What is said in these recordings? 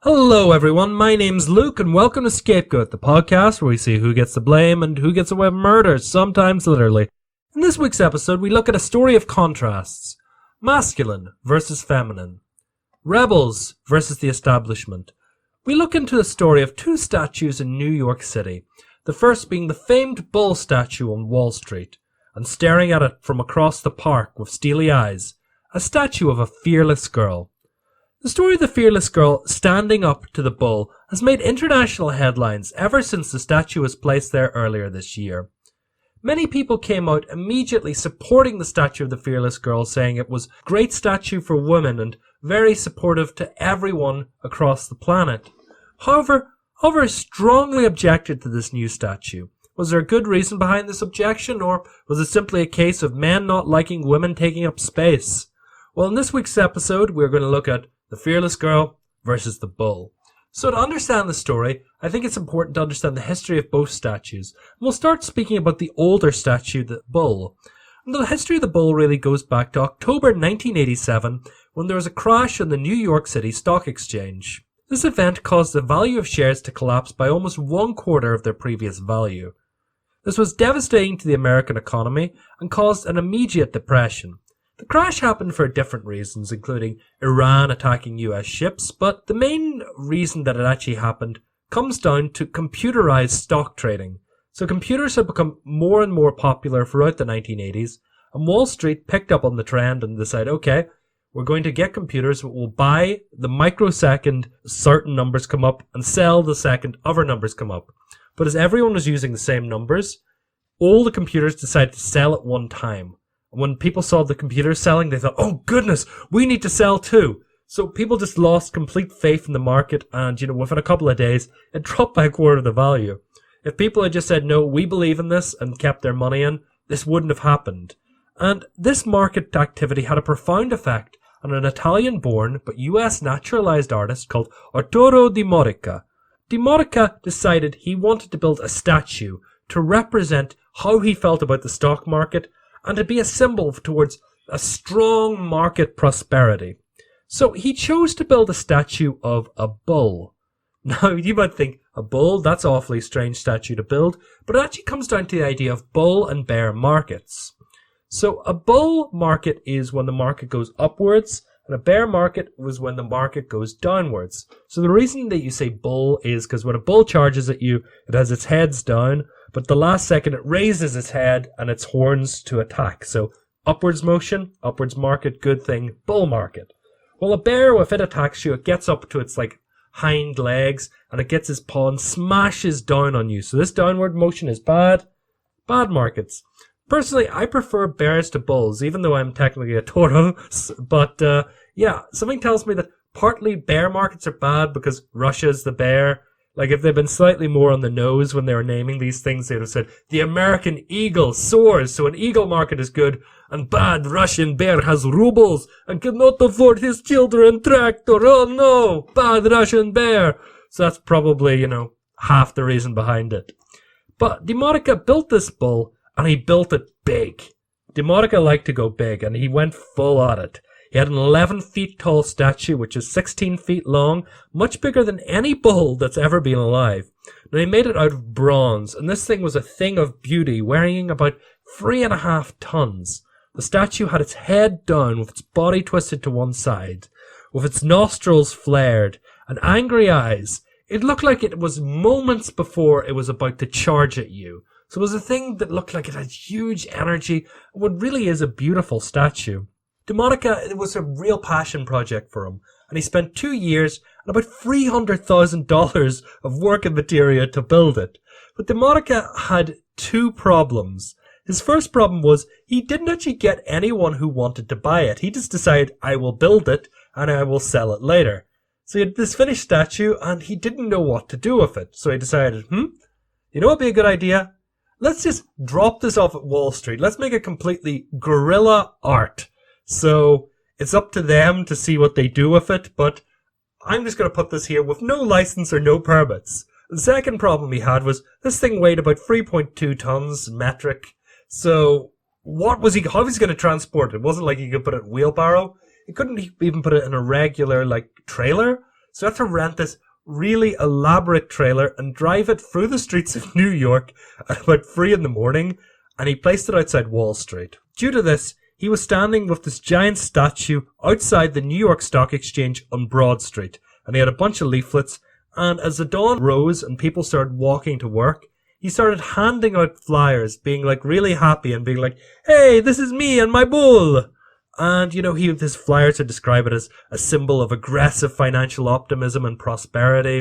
Hello everyone, my name's Luke and welcome to Scapegoat, the podcast where we see who gets the blame and who gets away with murder, sometimes literally. In this week's episode we look at a story of contrasts. Masculine versus feminine. Rebels versus the establishment. We look into the story of two statues in New York City, the first being the famed bull statue on Wall Street, and staring at it from across the park with steely eyes, a statue of a fearless girl. The story of the fearless girl standing up to the bull has made international headlines ever since the statue was placed there earlier this year. Many people came out immediately supporting the statue of the fearless girl, saying it was a great statue for women and very supportive to everyone across the planet. However, others strongly objected to this new statue. Was there a good reason behind this objection, or was it simply a case of men not liking women taking up space? Well, in this week's episode, we're going to look at the fearless girl versus the bull. So to understand the story, I think it's important to understand the history of both statues. And we'll start speaking about the older statue, the bull. And the history of the bull really goes back to October 1987, when there was a crash on the New York City Stock Exchange. This event caused the value of shares to collapse by almost 1/4 of their previous value. This was devastating to the American economy and caused an immediate depression. The crash happened for different reasons, including Iran attacking US ships, but the main reason that it actually happened comes down to computerized stock trading. So computers have become more and more popular throughout the 1980s, and Wall Street picked up on the trend and decided, okay, we're going to get computers that will buy the microsecond certain numbers come up and sell the second other numbers come up. But as everyone was using the same numbers, all the computers decided to sell at one time. When people saw the computers selling, they thought, oh goodness, we need to sell too. So people just lost complete faith in the market, and within a couple of days, it dropped by 1/4 of the value. If people had just said, no, we believe in this, and kept their money in, this wouldn't have happened. And this market activity had a profound effect on an Italian-born but US naturalized artist called Arturo Di Modica. Di Modica decided he wanted to build a statue to represent how he felt about the stock market and to be a symbol towards a strong market prosperity. So he chose to build a statue of a bull. Now, you might think, a bull? That's an awfully strange statue to build, but it actually comes down to the idea of bull and bear markets. So a bull market is when the market goes upwards, and a bear market was when the market goes downwards. So the reason that you say bull is because when a bull charges at you, it has its heads down, but the last second it raises its head and its horns to attack. So upwards motion, upwards market, good thing, bull market. Well, a bear, if it attacks you, it gets up to its hind legs and it gets its paw and smashes down on you. So this downward motion is bad markets. Personally, I prefer bears to bulls, even though I'm technically a Toro. But something tells me that partly bear markets are bad because Russia's the bear. If they'd been slightly more on the nose when they were naming these things, they'd have said, the American eagle soars, so an eagle market is good, and bad Russian bear has rubles and cannot afford his children tractor. Oh no, bad Russian bear. So that's probably, half the reason behind it. But Di Modica built this bull, and he built it big. Di Modica liked to go big, and he went full at it. He had an 11 feet tall statue, which is 16 feet long, much bigger than any bull that's ever been alive. Now, he made it out of bronze, and this thing was a thing of beauty, weighing about 3.5 tons. The statue had its head down, with its body twisted to one side, with its nostrils flared, and angry eyes. It looked like it was moments before it was about to charge at you. So it was a thing that looked like it had huge energy, and what really is a beautiful statue. Di Modica, it was a real passion project for him, and he spent 2 years and about $300,000 of work and material to build it. But Di Modica had two problems. His first problem was he didn't actually get anyone who wanted to buy it. He just decided, I will build it and I will sell it later. So he had this finished statue and he didn't know what to do with it. So he decided, you know what would be a good idea? Let's just drop this off at Wall Street. Let's make it completely guerrilla art. So it's up to them to see what they do with it, but I'm just going to put this here with no license or no permits. The second problem he had was this thing weighed about 3.2 tons metric. So how was he going to transport it? It wasn't like he could put it in a wheelbarrow. He couldn't even put it in a regular trailer. So he had to rent this really elaborate trailer and drive it through the streets of New York at about 3 in the morning, and he placed it outside Wall Street. Due to this, he was standing with this giant statue outside the New York Stock Exchange on Broad Street, and he had a bunch of leaflets, and as the dawn rose and people started walking to work, he started handing out flyers, being like really happy and being like, "Hey, this is me and my bull." And, his flyers would describe it as a symbol of aggressive financial optimism and prosperity.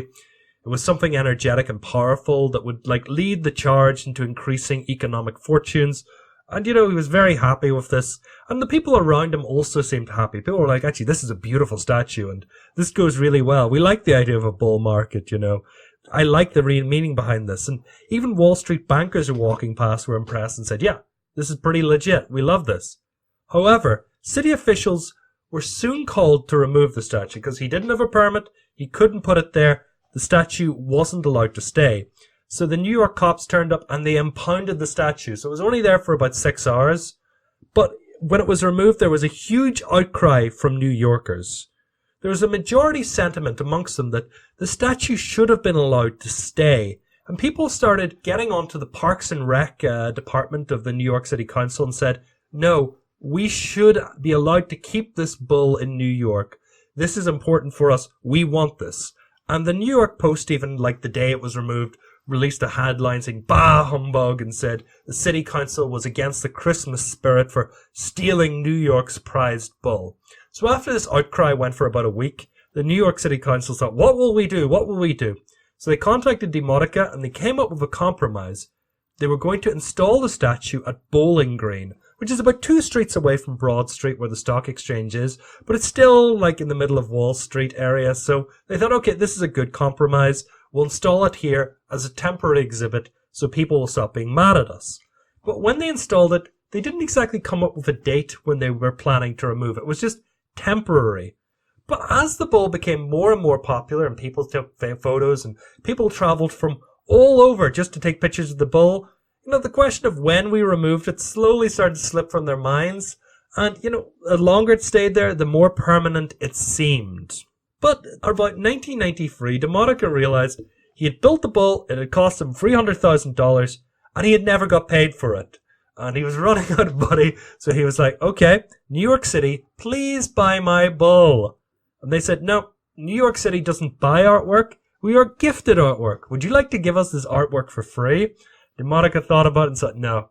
It was something energetic and powerful that would lead the charge into increasing economic fortunes. And, he was very happy with this. And the people around him also seemed happy. People were like, actually, this is a beautiful statue and this goes really well. We like the idea of a bull market, I like the real meaning behind this. And even Wall Street bankers who were walking past were impressed and said, yeah, this is pretty legit. We love this. However, city officials were soon called to remove the statue because he didn't have a permit. He couldn't put it there. The statue wasn't allowed to stay. So the New York cops turned up and they impounded the statue. So it was only there for about 6 hours. But when it was removed, there was a huge outcry from New Yorkers. There was a majority sentiment amongst them that the statue should have been allowed to stay. And people started getting onto the Parks and Rec department of the New York City Council and said, no, we should be allowed to keep this bull in New York. This is important for us. We want this. And the New York Post, even the day it was removed, released a headline saying, "Bah humbug," and said the city council was against the Christmas spirit for stealing New York's prized bull. So after this outcry went for about a week, the New York City Council thought, what will we do? What will we do? So they contacted Demotica and they came up with a compromise. They were going to install the statue at Bowling Green, which is about 2 streets away from Broad Street where the stock exchange is, but it's still in the middle of Wall Street area. So they thought, okay, this is a good compromise. We'll install it here as a temporary exhibit so people will stop being mad at us. But when they installed it, they didn't exactly come up with a date when they were planning to remove it. It was just temporary. But as the bull became more and more popular and people took photos and people traveled from all over just to take pictures of the bull, the question of when we removed it slowly started to slip from their minds. And, the longer it stayed there, the more permanent it seemed. But about 1993, Demotica realized he had built the bull, it had cost him $300,000, and he had never got paid for it. And he was running out of money, so he was like, okay, New York City, please buy my bull. And they said, no, New York City doesn't buy artwork, we are gifted artwork. Would you like to give us this artwork for free? Demotica thought about it and said, no,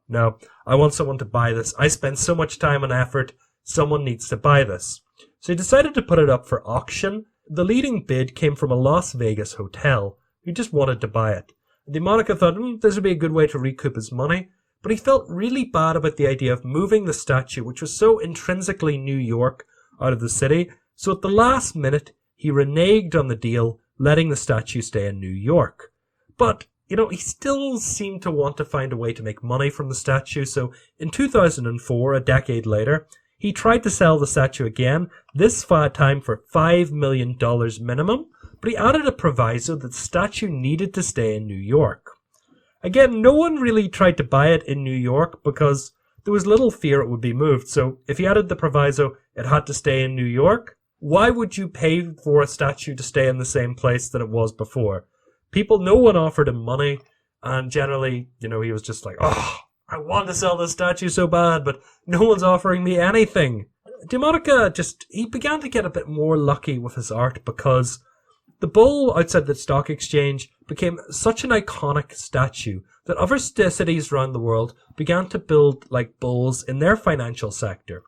I want someone to buy this. I spend so much time and effort, someone needs to buy this. So he decided to put it up for auction. The leading bid came from a Las Vegas hotel who just wanted to buy it. Demonica thought, this would be a good way to recoup his money, but he felt really bad about the idea of moving the statue, which was so intrinsically New York, out of the city. So at the last minute, he reneged on the deal, letting the statue stay in New York. But he still seemed to want to find a way to make money from the statue, so in 2004, a decade later, he tried to sell the statue again, this time for $5 million minimum, but he added a proviso that the statue needed to stay in New York. Again, no one really tried to buy it in New York because there was little fear it would be moved, so if he added the proviso it had to stay in New York, why would you pay for a statue to stay in the same place that it was before? No one offered him money, and generally, he was just like, oh, I want to sell this statue so bad, but no one's offering me anything. Demotica he began to get a bit more lucky with his art because the bull outside the stock exchange became such an iconic statue that other cities around the world began to build bulls in their financial sector.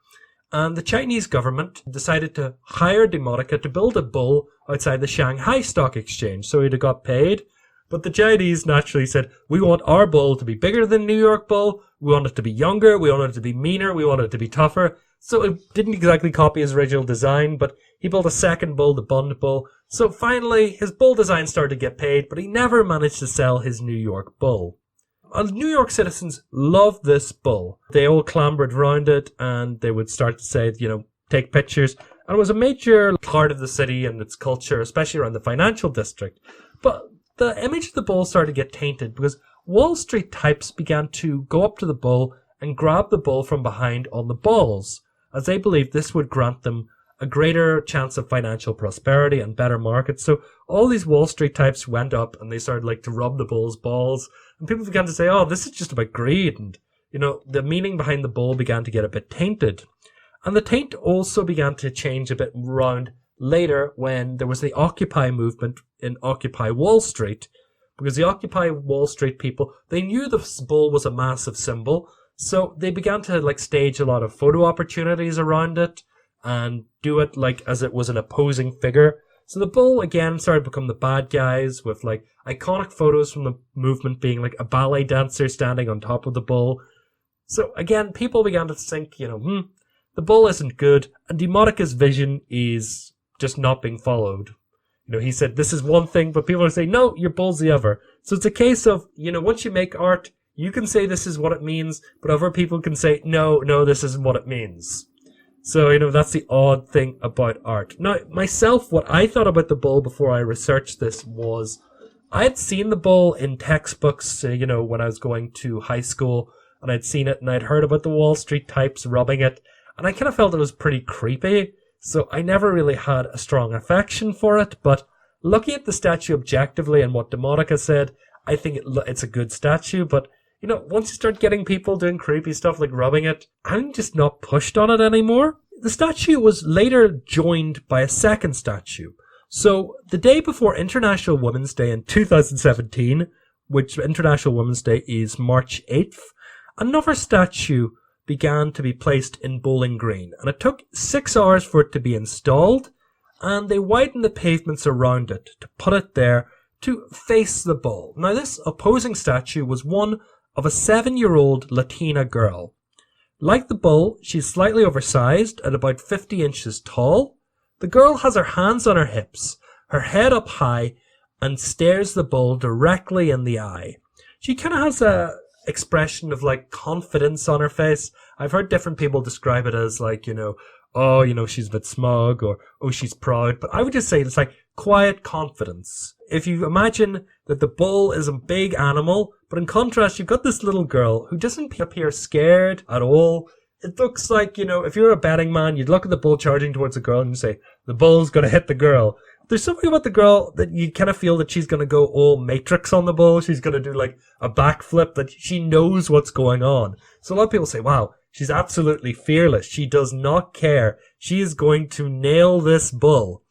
And the Chinese government decided to hire Demotica to build a bull outside the Shanghai Stock Exchange, so he'd have got paid. But the Chinese naturally said, we want our bull to be bigger than New York bull, we want it to be younger, we want it to be meaner, we want it to be tougher. So it didn't exactly copy his original design, but he built a second bull, the Bund bull. So finally, his bull design started to get paid, but he never managed to sell his New York bull. New York citizens loved this bull. They all clambered around it and they would start to say, take pictures. And it was a major part of the city and its culture, especially around the financial district. But the image of the bull started to get tainted because Wall Street types began to go up to the bull and grab the bull from behind on the balls, as they believed this would grant them a greater chance of financial prosperity and better markets. So all these Wall Street types went up and they started like to rub the bull's balls. And people began to say, oh, this is just about greed. And, the meaning behind the bull began to get a bit tainted. And the taint also began to change a bit around later when there was the Occupy movement in Occupy Wall Street. Because the Occupy Wall Street people, they knew the bull was a massive symbol. So they began to like stage a lot of photo opportunities around it and do it like as it was an opposing figure. So the bull again started to become the bad guys with like iconic photos from the movement being like a ballet dancer standing on top of the bull. So again, people began to think, the bull isn't good and DeMonica's vision is just not being followed. He said this is one thing, but people are saying, no, your bull's the other. So it's a case of, once you make art, you can say this is what it means, but other people can say, no, this isn't what it means. So, that's the odd thing about art. Now, myself, what I thought about the bull before I researched this was I had seen the bull in textbooks, when I was going to high school, and I'd seen it and I'd heard about the Wall Street types rubbing it, and I kind of felt it was pretty creepy. So I never really had a strong affection for it, but looking at the statue objectively and what DeMonica said, I think it's a good statue, but once you start getting people doing creepy stuff like rubbing it, I'm just not pushed on it anymore. The statue was later joined by a second statue. So the day before International Women's Day in 2017, which International Women's Day is March 8th, another statue began to be placed in Bowling Green, and it took 6 hours for it to be installed, and they widened the pavements around it to put it there to face the bull. Now this opposing statue was one of a 7-year-old Latina girl. Like the bull, she's slightly oversized at about 50 inches tall. The girl has her hands on her hips, her head up high, and stares the bull directly in the eye. She kind of has a expression of like confidence on her face. I've heard different people describe it as like, she's a bit smug or, oh, she's proud. But I would just say it's like quiet confidence. If you imagine that the bull is a big animal, but in contrast, you've got this little girl who doesn't appear scared at all. It looks like, if you're a betting man, you'd look at the bull charging towards the girl and you say, the bull's going to hit the girl. There's something about the girl that you kind of feel that she's going to go all Matrix on the bull. She's going to do like a backflip, that she knows what's going on. So a lot of people say, wow, she's absolutely fearless. She does not care. She is going to nail this bull.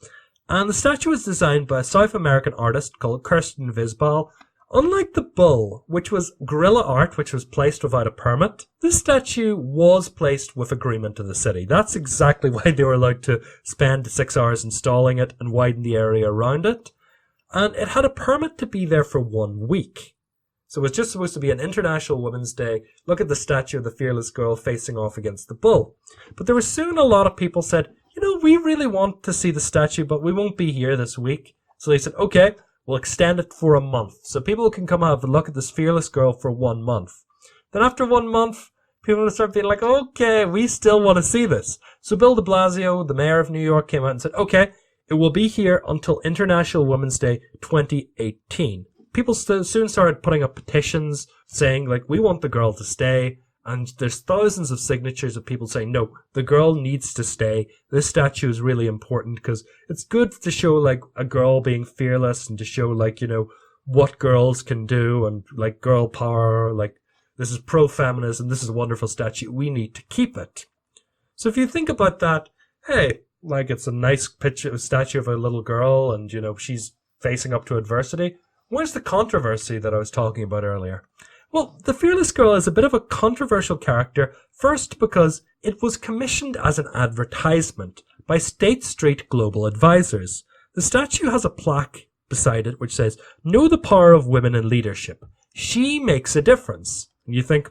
And the statue was designed by a South American artist called Kirsten Visbal. Unlike the bull, which was guerrilla art, which was placed without a permit, this statue was placed with agreement of the city. That's exactly why they were allowed to spend 6 hours installing it and widen the area around it. And it had a permit to be there for 1 week. So it was just supposed to be an International Women's Day. Look at the statue of the fearless girl facing off against the bull. But there were soon a lot of people said, we really want to see the statue, but we won't be here this week. So they said, okay, we'll extend it for a month. So people can come have a look at this fearless girl for 1 month. Then after 1 month, people will start being like, okay, we still want to see this. So Bill de Blasio, the mayor of New York, came out and said, okay, it will be here until International Women's Day 2018. People soon started putting up petitions saying, like, we want the girl to stay. And there's thousands of signatures of people saying, no, the girl needs to stay. This statue is really important because it's good to show, like, a girl being fearless and to show, like, what girls can do and, like, girl power. Like, this is pro-feminism. This is a wonderful statue. We need to keep it. So if you think about that, hey, like, it's a nice statue of a little girl and, she's facing up to adversity. Where's the controversy that I was talking about earlier? Well, the Fearless Girl is a bit of a controversial character, first because it was commissioned as an advertisement by State Street Global Advisors. The statue has a plaque beside it which says, "Know the power of women in leadership. She makes a difference." And you think,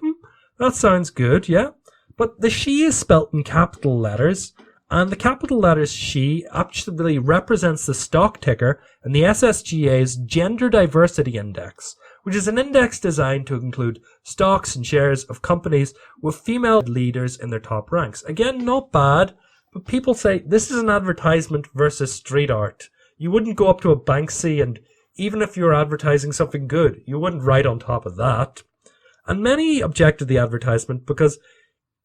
that sounds good, yeah? But the she is spelt in capital letters, and the capital letters she actually represents the stock ticker in the SSGA's Gender Diversity Index, which is an index designed to include stocks and shares of companies with female leaders in their top ranks. Again, not bad, but people say this is an advertisement versus street art. You wouldn't go up to a Banksy and even if you were advertising something good, you wouldn't write on top of that. And many object to the advertisement because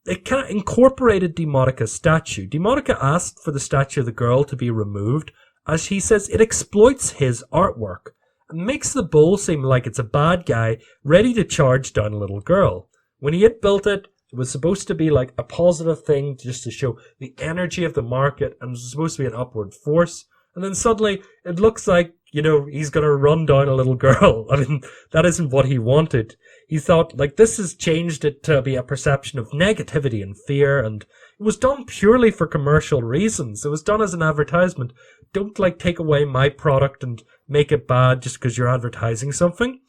it kind of incorporated Demonica's statue. Demonica asked for the statue of the girl to be removed, as he says it exploits his artwork and makes the bull seem like it's a bad guy ready to charge down a little girl. When he had built it, it was supposed to be like a positive thing just to show the energy of the market, and it was supposed to be an upward force. And then suddenly it looks like, he's going to run down a little girl. I mean, that isn't what he wanted. He thought, this has changed it to be a perception of negativity and fear, and it was done purely for commercial reasons. It was done as an advertisement. Don't, take away my product and make it bad just because you're advertising something.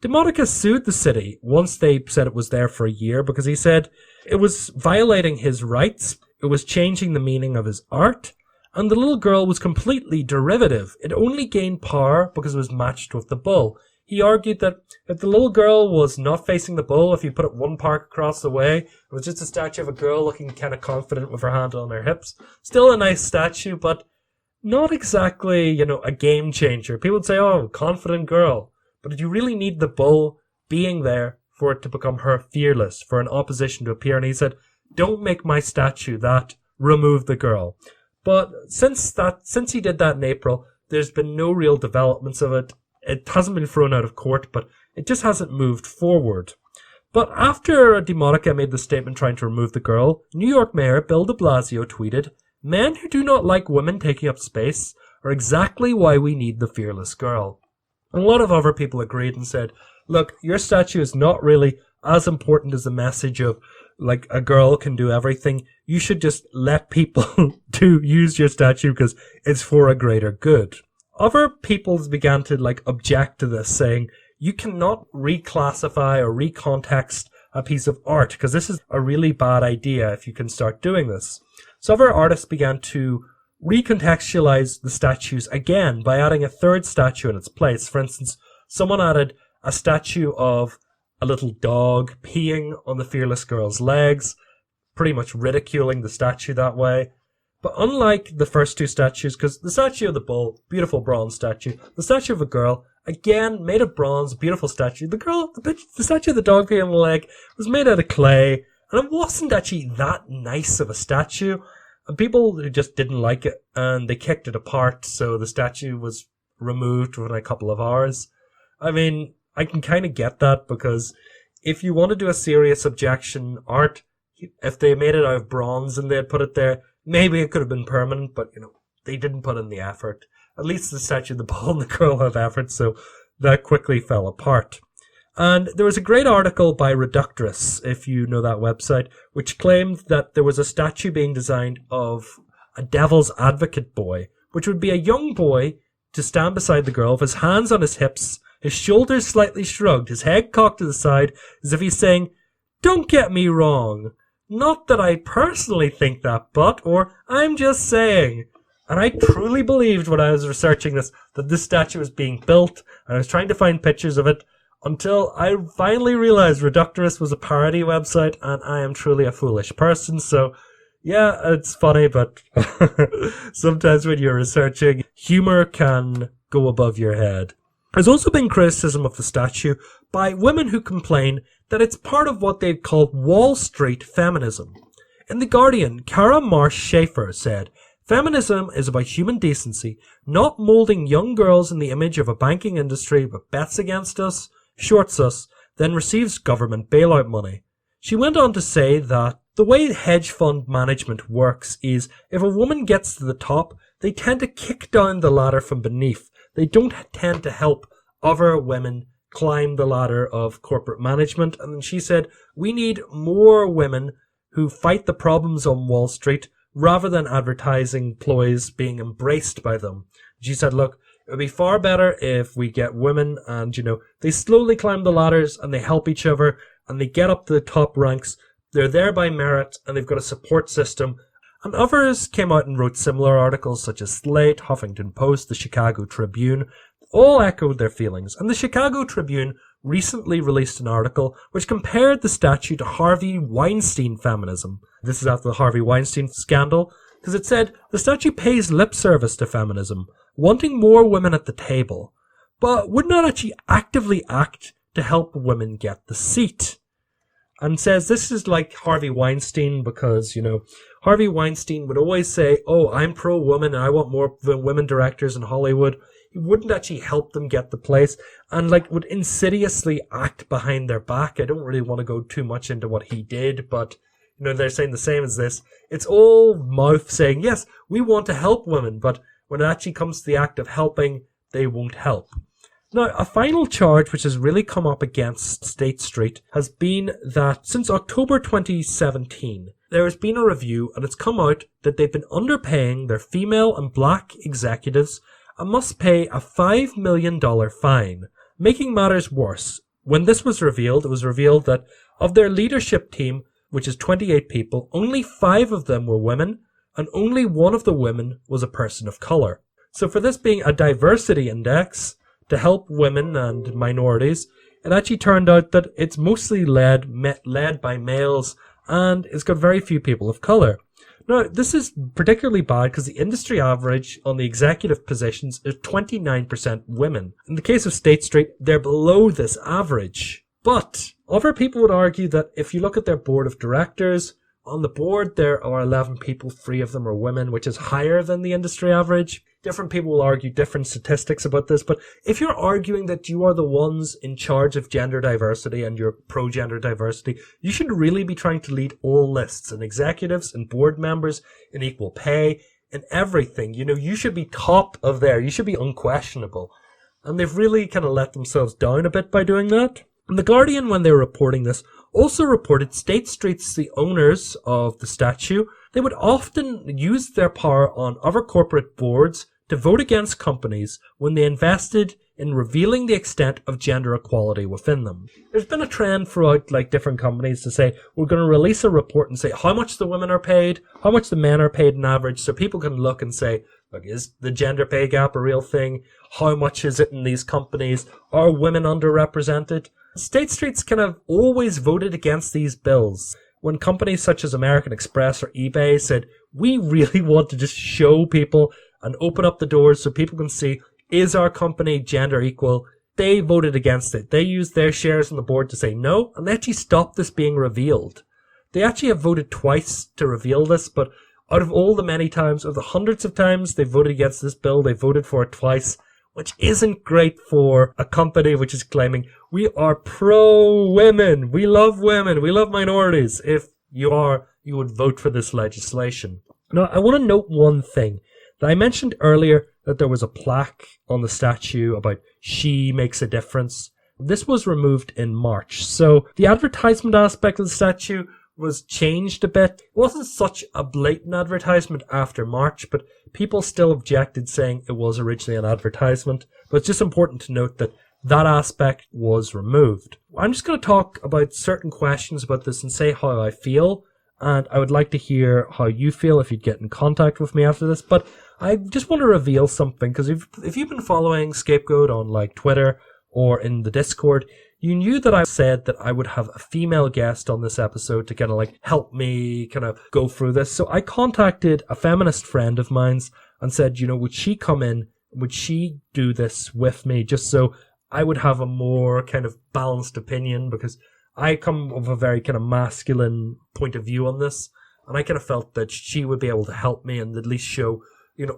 Demonica sued the city once they said it was there for a year because he said it was violating his rights, it was changing the meaning of his art, and the little girl was completely derivative. It only gained power because it was matched with the bull. He argued that if the little girl was not facing the bull, if you put it one park across the way, it was just a statue of a girl looking kind of confident with her hand on her hips. Still a nice statue, but not exactly, a game changer. People would say, oh, confident girl. But did you really need the bull being there for it to become her fearless, for an opposition to appear? And he said, don't make my statue that, remove the girl. But since he did that in April, there's been no real developments of it. It hasn't been thrown out of court, but it just hasn't moved forward. But after Demonica made the statement trying to remove the girl, New York Mayor Bill de Blasio tweeted, "Men who do not like women taking up space are exactly why we need the fearless girl." And a lot of other people agreed and said, look, your statue is not really as important as the message of, a girl can do everything. You should just let people use your statue because it's for a greater good. Other peoples began to, object to this, saying, you cannot reclassify or recontext a piece of art because this is a really bad idea if you can start doing this. So other artists began to recontextualize the statues again by adding a third statue in its place. For instance, someone added a statue of a little dog peeing on the fearless girl's legs, pretty much ridiculing the statue that way. But unlike the first two statues, because the statue of the bull, beautiful bronze statue, the statue of a girl, again, made of bronze, beautiful statue. The statue of the dog peeing on the leg was made out of clay, and it wasn't actually that nice of a statue. And people just didn't like it, and they kicked it apart, so the statue was removed within a couple of hours. I mean, I can kind of get that, because if you want to do a serious objection art, if they made it out of bronze and they had put it there, maybe it could have been permanent, but, they didn't put in the effort. At least the statue of the bull and the girl have effort, so that quickly fell apart. And there was a great article by Reductress, if you know that website, which claimed that there was a statue being designed of a devil's advocate boy, which would be a young boy to stand beside the girl with his hands on his hips, his shoulders slightly shrugged, his head cocked to the side, as if he's saying, "Don't get me wrong. Not that I personally think that, but," or "I'm just saying." And I truly believed when I was researching this that this statue was being built, and I was trying to find pictures of it, until I finally realized Reductress was a parody website, and I am truly a foolish person. So, yeah, it's funny, but sometimes when you're researching, humor can go above your head. There's also been criticism of the statue by women who complain that it's part of what they've called Wall Street feminism. In The Guardian, Cara Marsh Schaefer said, "Feminism is about human decency, not moulding young girls in the image of a banking industry that bets against us, shorts us, then receives government bailout money." She went on to say that the way hedge fund management works is if a woman gets to the top, they tend to kick down the ladder from beneath. They don't tend to help other women climb the ladder of corporate management. And she said, we need more women who fight the problems on Wall Street rather than advertising ploys being embraced by them. She said, look, it would be far better if we get women and, they slowly climb the ladders and they help each other and they get up to the top ranks. They're there by merit and they've got a support system. And others came out and wrote similar articles such as Slate, Huffington Post, the Chicago Tribune, all echoed their feelings. And the Chicago Tribune recently released an article which compared the statue to Harvey Weinstein feminism. This is after the Harvey Weinstein scandal, because it said the statue pays lip service to feminism, wanting more women at the table, but would not actually actively act to help women get the seat. and says this is like Harvey Weinstein because, Harvey Weinstein would always say, oh, I'm pro-woman and I want more women directors in Hollywood. He wouldn't actually help them get the place and would insidiously act behind their back. I don't really want to go too much into what he did, but they're saying the same as this. It's all mouth saying, yes, we want to help women, but when it actually comes to the act of helping, they won't help. Now, a final charge which has really come up against State Street has been that since October 2017, there has been a review and it's come out that they've been underpaying their female and black executives and must pay a $5 million fine. Making matters worse, when this was revealed, it was revealed that of their leadership team, which is 28 people, only 5 of them were women, and only 1 of the women was a person of colour. So for this being a diversity index to help women and minorities, it actually turned out that it's mostly led by males, and it's got very few people of colour. Now, this is particularly bad because the industry average on the executive positions is 29% women. In the case of State Street, they're below this average. But other people would argue that if you look at their board of directors, on the board there are 11 people, 3 of them are women, which is higher than the industry average. Different people will argue different statistics about this, but if you're arguing that you are the ones in charge of gender diversity and you're pro-gender diversity, you should really be trying to lead all lists and executives and board members in equal pay and everything. You should be top of there. You should be unquestionable. And they've really kind of let themselves down a bit by doing that. And The Guardian, when they were reporting this, also reported State Street's the owners of the statue. They would often use their power on other corporate boards to vote against companies when they invested in revealing the extent of gender equality within them. There's been a trend throughout different companies to say, we're going to release a report and say how much the women are paid, how much the men are paid on average, so people can look and say, look, is the gender pay gap a real thing? How much is it in these companies? Are women underrepresented? State Street's kind of always voted against these bills. When companies such as American Express or eBay said, we really want to just show people and open up the doors so people can see, is our company gender equal? They voted against it. They used their shares on the board to say no, and they actually stopped this being revealed. They actually have voted twice to reveal this, but out of all the many times, of the hundreds of times they voted against this bill, they voted for it twice, which isn't great for a company which is claiming, we are pro-women, we love minorities. If you are, you would vote for this legislation. Now, I want to note one thing. I mentioned earlier that there was a plaque on the statue about she makes a difference. This was removed in March, so the advertisement aspect of the statue was changed a bit. It wasn't such a blatant advertisement after March, but people still objected, saying it was originally an advertisement. But it's just important to note that that aspect was removed. I'm just going to talk about certain questions about this and say how I feel, and I would like to hear how you feel if you'd get in contact with me after this. But I just want to reveal something, because if you've been following Scapegoat on Twitter or in the Discord, you knew that I said that I would have a female guest on this episode to kind of help me kind of go through this. So I contacted a feminist friend of mine's and said, would she come in? Would she do this with me? Just so I would have a more kind of balanced opinion, because I come with a very kind of masculine point of view on this. And I kind of felt that she would be able to help me and at least show,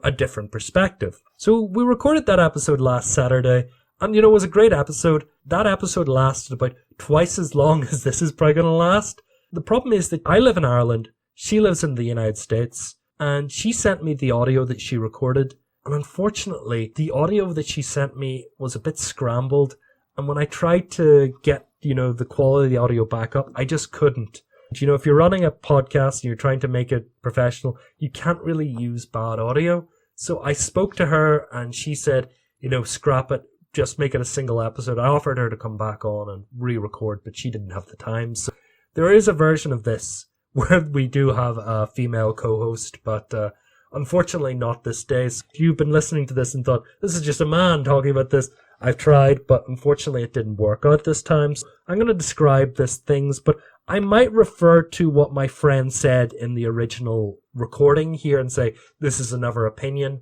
a different perspective. So we recorded that episode last Saturday. And, it was a great episode. That episode lasted about twice as long as this is probably going to last. The problem is that I live in Ireland. She lives in the United States. And she sent me the audio that she recorded. And unfortunately, the audio that she sent me was a bit scrambled. And when I tried to get, the quality of the audio back up, I just couldn't. If you're running a podcast and you're trying to make it professional, you can't really use bad audio. So I spoke to her and she said, scrap it. Just make it a single episode. I offered her to come back on and re-record, but she didn't have the time. So there is a version of this where we do have a female co-host, but unfortunately not this day. So if you've been listening to this and thought, this is just a man talking about this, I've tried, but unfortunately it didn't work out this time. So I'm going to describe these things, but I might refer to what my friend said in the original recording here and say, this is another opinion.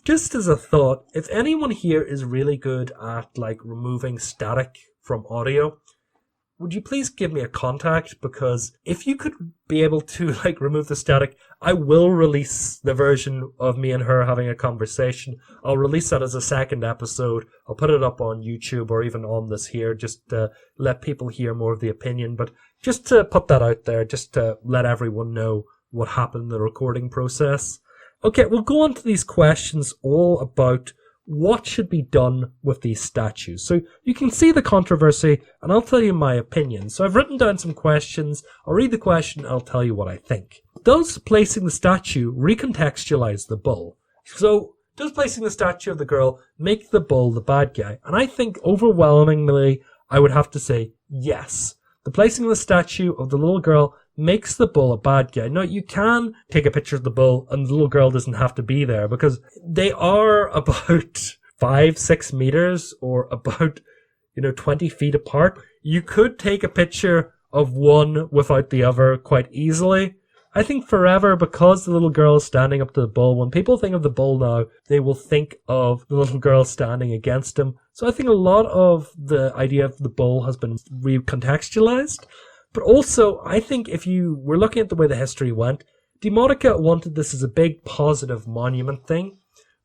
Just as a thought, if anyone here is really good at removing static from audio, would you please give me a contact? Because if you could be able to like remove the static, I will release the version of me and her having a conversation. I'll release that as a second episode. I'll put it up on YouTube or even on this here, just to let people hear more of the opinion. But just to put that out there, just to let everyone know what happened in the recording process. Okay, we'll go on to these questions all about what should be done with these statues. So you can see the controversy, and I'll tell you my opinion. So I've written down some questions. I'll read the question, and I'll tell you what I think. Does placing the statue recontextualize the bull? So does placing the statue of the girl make the bull the bad guy? And I think overwhelmingly, I would have to say yes. The placing of the statue of the little girl makes the bull a bad guy. Now, you can take a picture of the bull and the little girl doesn't have to be there because they are about 5-6 meters or about, 20 feet apart. You could take a picture of one without the other quite easily. I think forever, because the little girl is standing up to the bull, when people think of the bull now, they will think of the little girl standing against him. So I think a lot of the idea of the bull has been recontextualized. But also, I think if you were looking at the way the history went, Demotica wanted this as a big positive monument thing.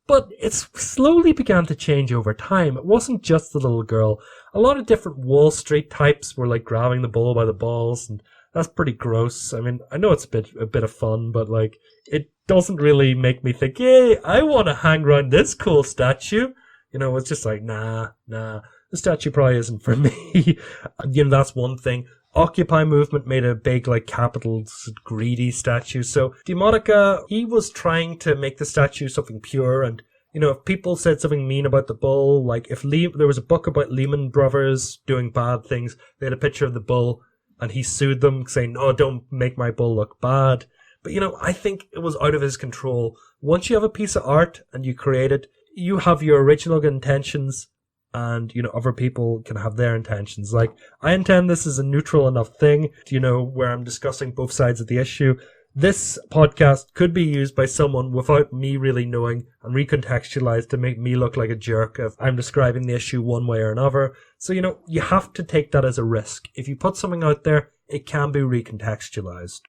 But it slowly began to change over time. It wasn't just the little girl. A lot of different Wall Street types were like grabbing the bull by the balls, and that's pretty gross. I mean, I know it's a bit of fun, but like, it doesn't really make me think, hey, I want to hang around this cool statue. It's just like, nah, the statue probably isn't for me. That's one thing. Occupy movement made a big, capital greedy statue. So Demotica, he was trying to make the statue something pure. And, if people said something mean about the bull, like if there was a book about Lehman Brothers doing bad things, they had a picture of the bull and he sued them saying, no, don't make my bull look bad. But, I think it was out of his control. Once you have a piece of art and you create it, you have your original intentions. And, other people can have their intentions. Like, I intend this as a neutral enough thing, where I'm discussing both sides of the issue. This podcast could be used by someone without me really knowing and recontextualized to make me look like a jerk if I'm describing the issue one way or another. So, you have to take that as a risk. If you put something out there, it can be recontextualized.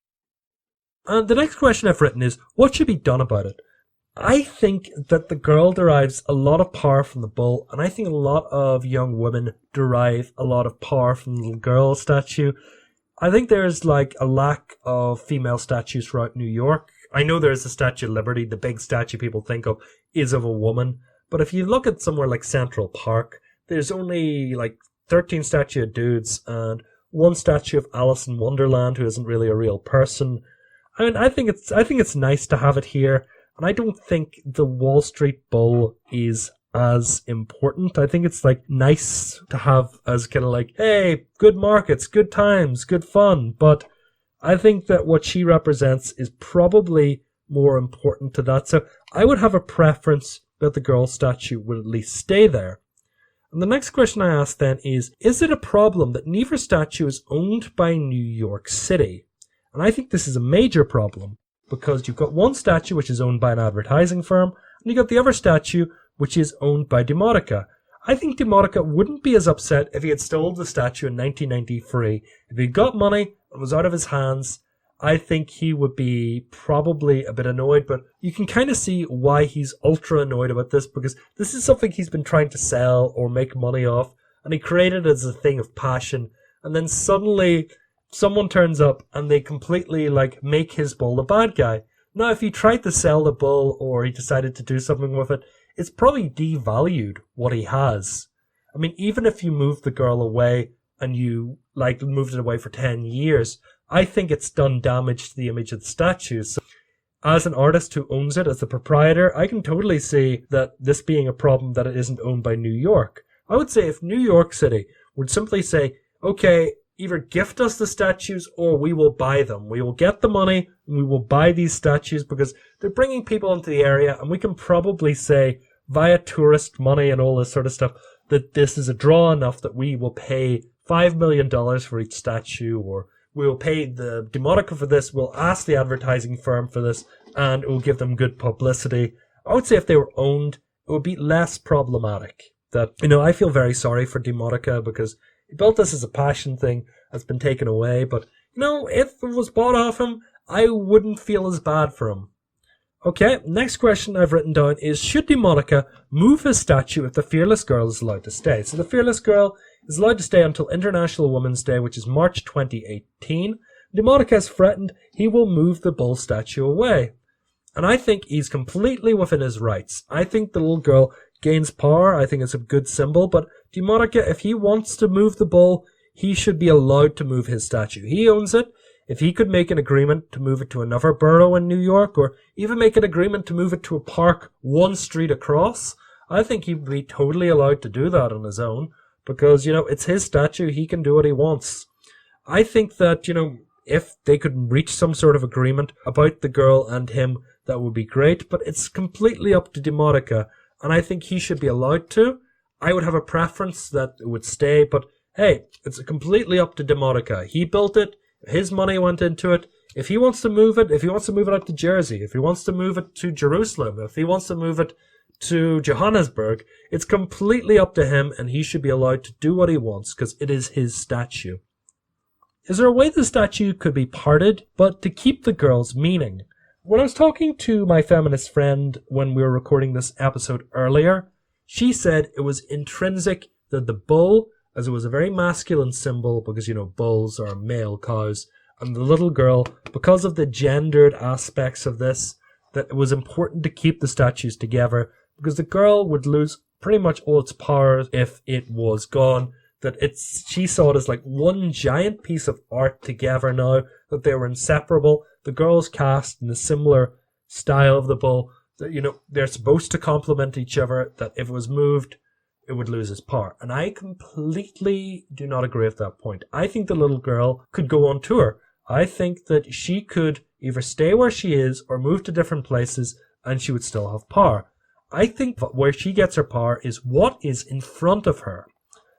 And the next question I've written is, what should be done about it? I think that the girl derives a lot of power from the bull, and I think a lot of young women derive a lot of power from the little girl statue. I think there's a lack of female statues throughout New York. I know there's the Statue of Liberty. The big statue people think of is of a woman. But if you look at somewhere like Central Park, there's only 13 statues of dudes and one statue of Alice in Wonderland, who isn't really a real person. I mean, I think it's nice to have it here. And I don't think the Wall Street Bull is as important. I think it's nice to have as kind of hey, good markets, good times, good fun. But I think that what she represents is probably more important to that. So I would have a preference that the girl statue would at least stay there. And the next question I asked then is it a problem that neither statue is owned by New York City? And I think this is a major problem. Because you've got one statue which is owned by an advertising firm, and you've got the other statue which is owned by Demotica. I think Demotica wouldn't be as upset if he had stolen the statue in 1993. If he got money and was out of his hands, I think he would be probably a bit annoyed, but you can kind of see why he's ultra annoyed about this, because this is something he's been trying to sell or make money off, and he created it as a thing of passion, and then suddenly someone turns up and they completely make his bull the bad guy. Now, if he tried to sell the bull or he decided to do something with it, it's probably devalued what he has. I mean, even if you move the girl away and you moved it away for 10 years, I think it's done damage to the image of the statue. So as an artist who owns it, as the proprietor, I can totally see that this being a problem that it isn't owned by New York. I would say if New York City would simply say, okay, either gift us the statues or we will buy them. We will get the money and we will buy these statues because they're bringing people into the area, and we can probably say via tourist money and all this sort of stuff that this is a draw enough that we will pay $5 million for each statue, or we will pay the Demotica for this, we'll ask the advertising firm for this, and it will give them good publicity. I would say if they were owned, it would be less problematic. That, I feel very sorry for Demotica because He built this as a passion thing that's been taken away, but, if it was bought off him, I wouldn't feel as bad for him. Okay, next question I've written down is, should DeMonica move his statue if the Fearless Girl is allowed to stay? So the Fearless Girl is allowed to stay until International Women's Day, which is March 2018. DeMonica has threatened he will move the bull statue away. And I think he's completely within his rights. I think the little girl gains power. I think it's a good symbol. But DeMonica, if he wants to move the bull, he should be allowed to move his statue. He owns it. If he could make an agreement to move it to another borough in New York, or even make an agreement to move it to a park one street across, I think he'd be totally allowed to do that on his own. Because, it's his statue. He can do what he wants. I think that, if they could reach some sort of agreement about the girl and him, that would be great. But it's completely up to DeMonica. And I think he should be allowed to. I would have a preference that it would stay. But, hey, it's completely up to DeMonica. He built it. His money went into it. If he wants to move it, out to Jersey, if he wants to move it to Jerusalem, if he wants to move it to Johannesburg, it's completely up to him, and he should be allowed to do what he wants, because it is his statue. Is there a way the statue could be parted, but to keep the girl's meaning? When I was talking to my feminist friend when we were recording this episode earlier, she said it was intrinsic that the bull, as it was a very masculine symbol, because, bulls are male cows, and the little girl, because of the gendered aspects of this, that it was important to keep the statues together, because the girl would lose pretty much all its power if it was gone, that she saw it as like one giant piece of art together now, that they were inseparable. The girl's cast in a similar style of the bull, that, they're supposed to complement each other, that if it was moved, it would lose its power. And I completely do not agree with that point. I think the little girl could go on tour. I think that she could either stay where she is or move to different places and she would still have power. I think that where she gets her power is what is in front of her.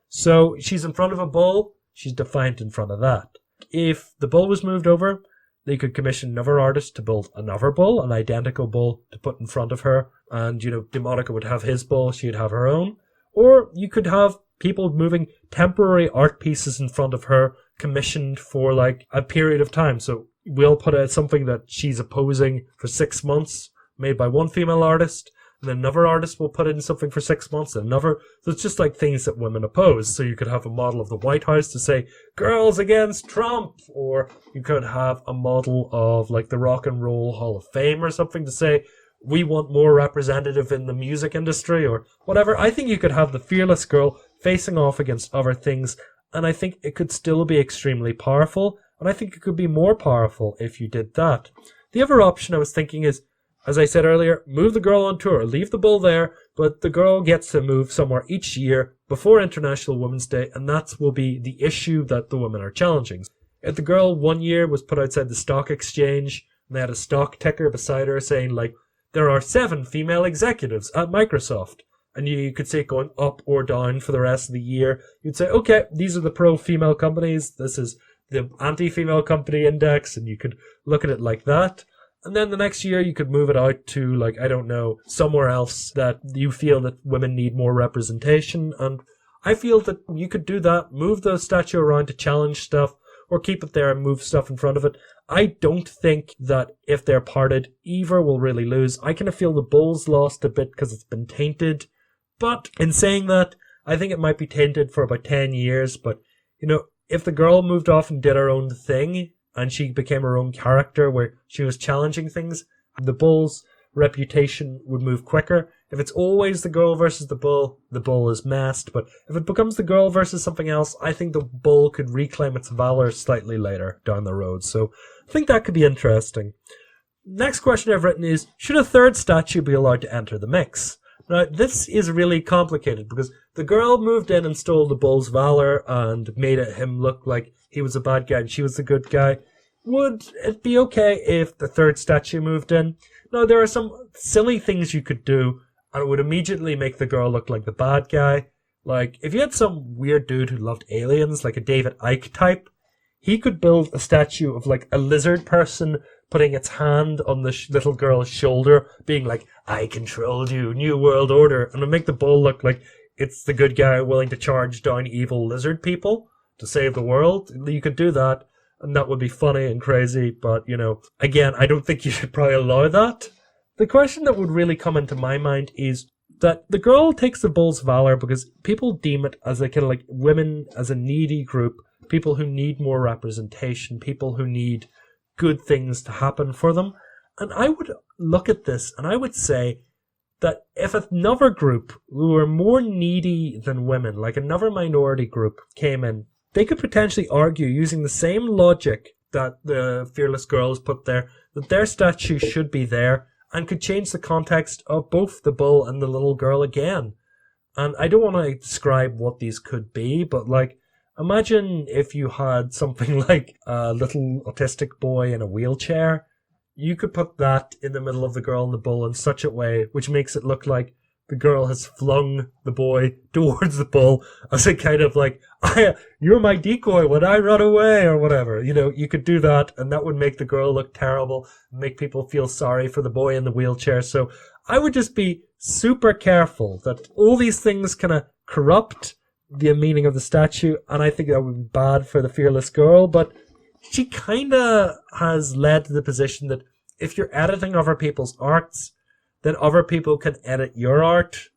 So she's in front of a bull, she's defiant in front of that. If the bull was moved over, they could commission another artist to build another bull, an identical bull to put in front of her. And, DeMonica would have his bull, she'd have her own. Or you could have people moving temporary art pieces in front of her commissioned for like a period of time. So we'll put out something that she's opposing for 6 months, made by one female artist, and then another artist will put in something for 6 months, and another. So it's just like things that women oppose. So you could have a model of the White House to say, girls against Trump, or you could have a model of like the Rock and Roll Hall of Fame or something to say, we want more representative in the music industry or whatever. I think you could have the Fearless Girl facing off against other things, and I think it could still be extremely powerful, and I think it could be more powerful if you did that. The other option I was thinking is, as I said earlier, move the girl on tour, leave the bull there, but the girl gets to move somewhere each year before International Women's Day, and that will be the issue that the women are challenging. If the girl one year was put outside the stock exchange, and they had a stock ticker beside her saying like, there are 7 female executives at Microsoft. And you could see it going up or down for the rest of the year. You'd say, okay, these are the pro-female companies. This is the anti-female company index. And you could look at it like that. And then the next year you could move it out to, like, I don't know, somewhere else that you feel that women need more representation. And I feel that you could do that, move the statue around to challenge stuff, or keep it there and move stuff in front of it. I don't think that if they're parted, either will really lose. I kind of feel the bull's lost a bit because it's been tainted. But in saying that, I think it might be tainted for about 10 years. But, if the girl moved off and did her own thing, and she became her own character where she was challenging things, the bull's reputation would move quicker. If it's always the girl versus the bull is messed. But if it becomes the girl versus something else, I think the bull could reclaim its valor slightly later down the road. So I think that could be interesting. Next question I've written is, should a third statue be allowed to enter the mix? Now, this is really complicated because the girl moved in and stole the bull's valor and made him look like he was a bad guy and she was the good guy. Would it be okay if the third statue moved in? Now, there are some silly things you could do, and it would immediately make the girl look like the bad guy. Like, if you had some weird dude who loved aliens, like a David Icke type, he could build a statue of, like, a lizard person putting its hand on the little girl's shoulder, being like, I controlled you, New World Order, and it'd make the bull look like it's the good guy willing to charge down evil lizard people to save the world. You could do that, and that would be funny and crazy, but, again, I don't think you should probably allow that. The question that would really come into my mind is that the girl takes the bull's valor because people deem it as a kind of like women as a needy group, people who need more representation, people who need good things to happen for them. And I would look at this and I would say that if another group who were more needy than women, like another minority group, came in, they could potentially argue using the same logic that the Fearless Girls put there, that their statue should be there, and could change the context of both the bull and the little girl again. And I don't want to describe what these could be, but imagine if you had something like a little autistic boy in a wheelchair. You could put that in the middle of the girl and the bull in such a way which makes it look like the girl has flung the boy towards the bull as a kind of you're my decoy when I run away or whatever. You could do that and that would make the girl look terrible, make people feel sorry for the boy in the wheelchair. So I would just be super careful that all these things kind of corrupt the meaning of the statue, and I think that would be bad for the Fearless Girl, but she kind of has led to the position that if you're editing other people's arts, then other people can edit your art.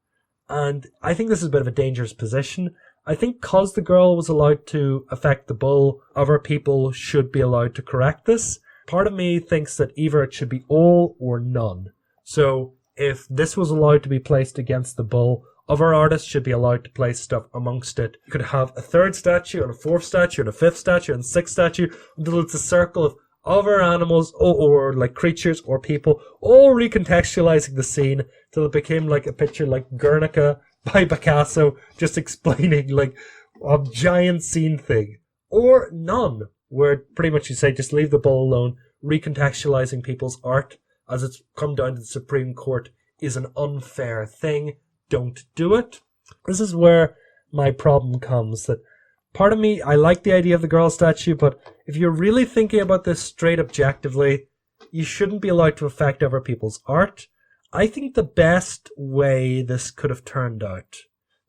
And I think this is a bit of a dangerous position. I think because the girl was allowed to affect the bull, other people should be allowed to correct this. Part of me thinks that either it should be all or none. So if this was allowed to be placed against the bull, other artists should be allowed to place stuff amongst it. You could have a third statue and a fourth statue and a fifth statue and sixth statue until it's a circle of other animals or creatures or people all recontextualizing the scene till it became like a picture like Guernica by Picasso, just explaining a giant scene thing. Or none, where pretty much you say just leave the bull alone. Recontextualizing people's art as it's come down to the Supreme Court is an unfair thing. Don't do it. This is where my problem comes, that part of me, I like the idea of the girl statue, but if you're really thinking about this straight objectively, you shouldn't be allowed to affect other people's art. I think the best way this could have turned out,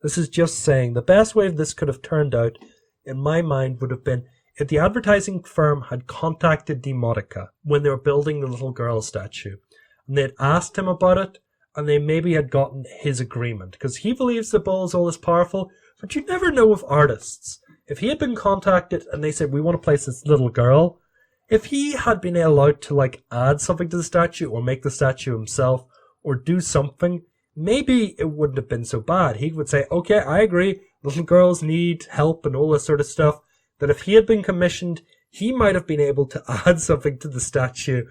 this is just saying, the best way this could have turned out, in my mind, would have been if the advertising firm had contacted Demotica when they were building the little girl statue, and they'd asked him about it, and they maybe had gotten his agreement, because he believes the bull is all this powerful, but you never know with artists. If he had been contacted and they said, we want to place this little girl, if he had been allowed to add something to the statue or make the statue himself or do something, maybe it wouldn't have been so bad. He would say, okay, I agree, little girls need help and all this sort of stuff. That if he had been commissioned, he might have been able to add something to the statue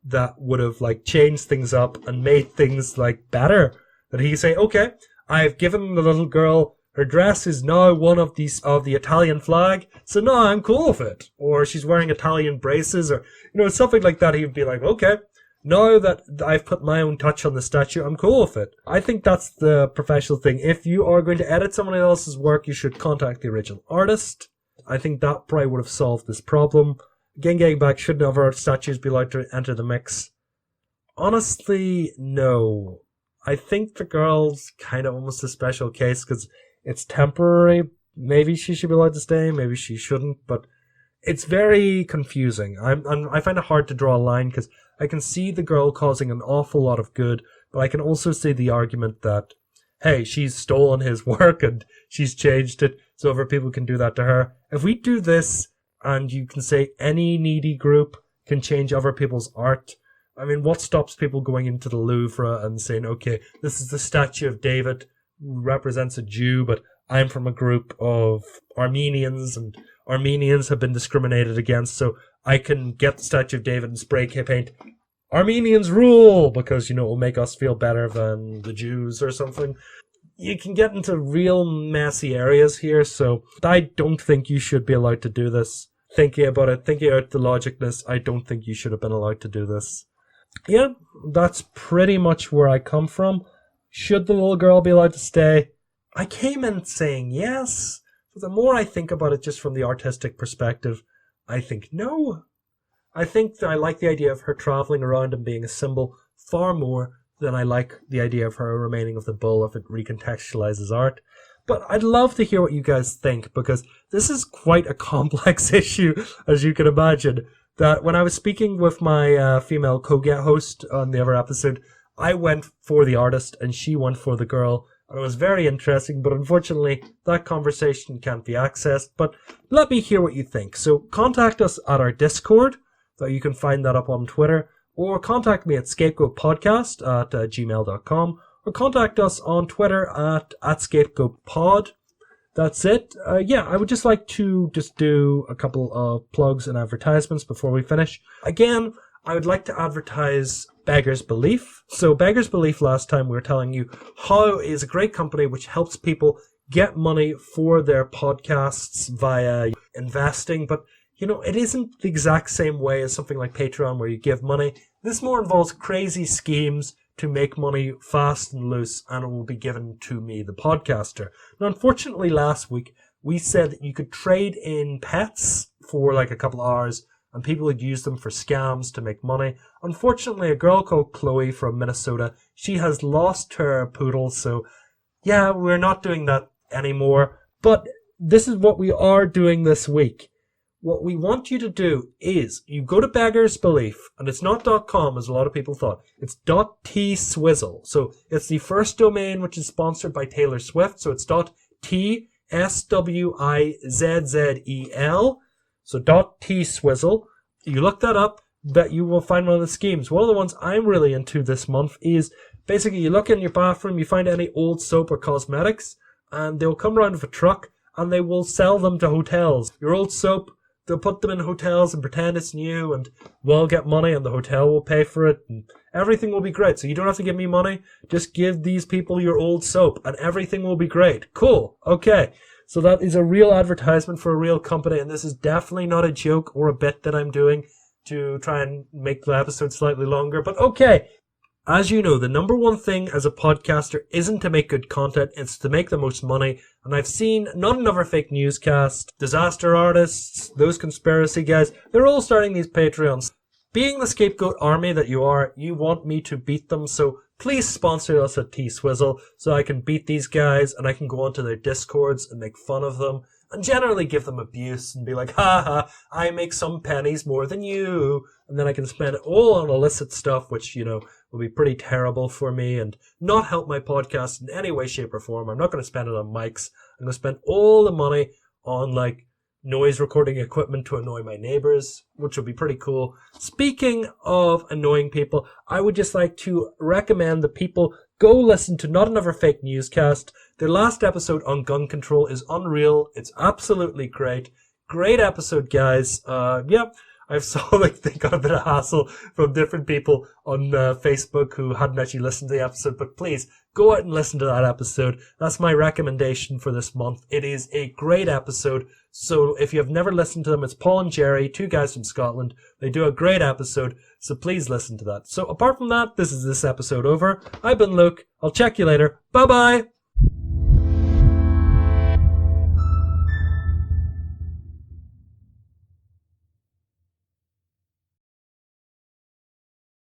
that would have changed things up and made things better. That he say, okay, I've given the little girl, her dress is now one of the Italian flag, so now I'm cool with it. Or she's wearing Italian braces, or something like that. He would be like, okay, now that I've put my own touch on the statue, I'm cool with it. I think that's the professional thing. If you are going to edit someone else's work, you should contact the original artist. I think that probably would have solved this problem. Again, getting back, should other statues be allowed to enter the mix? Honestly, no. I think the girl's kind of almost a special case because it's temporary. Maybe she should be allowed to stay, maybe she shouldn't, but it's very confusing. I find it hard to draw a line because I can see the girl causing an awful lot of good, but I can also see the argument that, hey, she's stolen his work and she's changed it, so other people can do that to her. If we do this, and you can say any needy group can change other people's art, I mean, what stops people going into the Louvre and saying, okay, this is the statue of David, who represents a Jew, but I'm from a group of Armenians, and Armenians have been discriminated against, so I can get the statue of David and spray paint Armenians rule, because, it will make us feel better than the Jews or something. You can get into real messy areas here, so I don't think you should be allowed to do this. Thinking about it, thinking out the logicness, I don't think you should have been allowed to do this. Yeah, that's pretty much where I come from. Should the little girl be allowed to stay? I came in saying yes. But the more I think about it just from the artistic perspective, I think no. I think that I like the idea of her traveling around and being a symbol far more then I like the idea of her remaining of the bull if it recontextualizes art. But I'd love to hear what you guys think, because this is quite a complex issue, as you can imagine. That when I was speaking with my female co-host on the other episode, I went for the artist and she went for the girl. And it was very interesting, but unfortunately, that conversation can't be accessed. But let me hear what you think. So contact us at our Discord, so you can find that up on Twitter, or contact me at scapegoatpodcast at gmail.com, or contact us on Twitter at scapegoatpod. That's it. I would just like to do a couple of plugs and advertisements before we finish. Again, I would like to advertise Beggar's Belief. So Beggar's Belief, last time we were telling you how is a great company which helps people get money for their podcasts via investing, but it isn't the exact same way as something like Patreon where you give money. This more involves crazy schemes to make money fast and loose, and it will be given to me, the podcaster. Now, unfortunately, last week, we said that you could trade in pets for like a couple of hours, and people would use them for scams to make money. Unfortunately, a girl called Chloe from Minnesota, she has lost her poodle, so yeah, we're not doing that anymore. But this is what we are doing this week. What we want you to do is you go to Beggar's Belief, and it's not .com as a lot of people thought. It's .tswizzle. So it's the first domain which is sponsored by Taylor Swift. So it's .tswizzle. So .tswizzle. You look that up, that you will find one of the schemes. One of the ones I'm really into this month is basically you look in your bathroom, you find any old soap or cosmetics, and they'll come around with a truck and they will sell them to hotels. Your old soap, they'll put them in hotels and pretend it's new, and we'll get money and the hotel will pay for it, and everything will be great. So you don't have to give me money. Just give these people your old soap and everything will be great. Cool. Okay. So that is a real advertisement for a real company, and this is definitely not a joke or a bit that I'm doing to try and make the episode slightly longer. But okay. As you know, the number one thing as a podcaster isn't to make good content, it's to make the most money. And I've seen Not Another Fake Newscast, Disaster Artists, those conspiracy guys, they're all starting these Patreons. Being the scapegoat army that you are, you want me to beat them, so please sponsor us at T-Swizzle so I can beat these guys and I can go onto their Discords and make fun of them and generally give them abuse and be like, ha ha, I make some pennies more than you. And then I can spend it all on illicit stuff, which, will be pretty terrible for me and not help my podcast in any way, shape, or form. I'm not going to spend it on mics. I'm going to spend all the money on, noise recording equipment to annoy my neighbors, which would be pretty cool. Speaking of annoying people, I would just like to recommend that people go listen to Not Another Fake Newscast. Their last episode on gun control is unreal. It's absolutely great. Great episode, guys. I saw they got a bit of hassle from different people on Facebook who hadn't actually listened to the episode, but please go out and listen to that episode. That's my recommendation for this month. It is a great episode. So if you have never listened to them, it's Paul and Jerry, two guys from Scotland. They do a great episode, so please listen to that. So apart from that, this episode over. I've been Luke. I'll check you later. Bye-bye.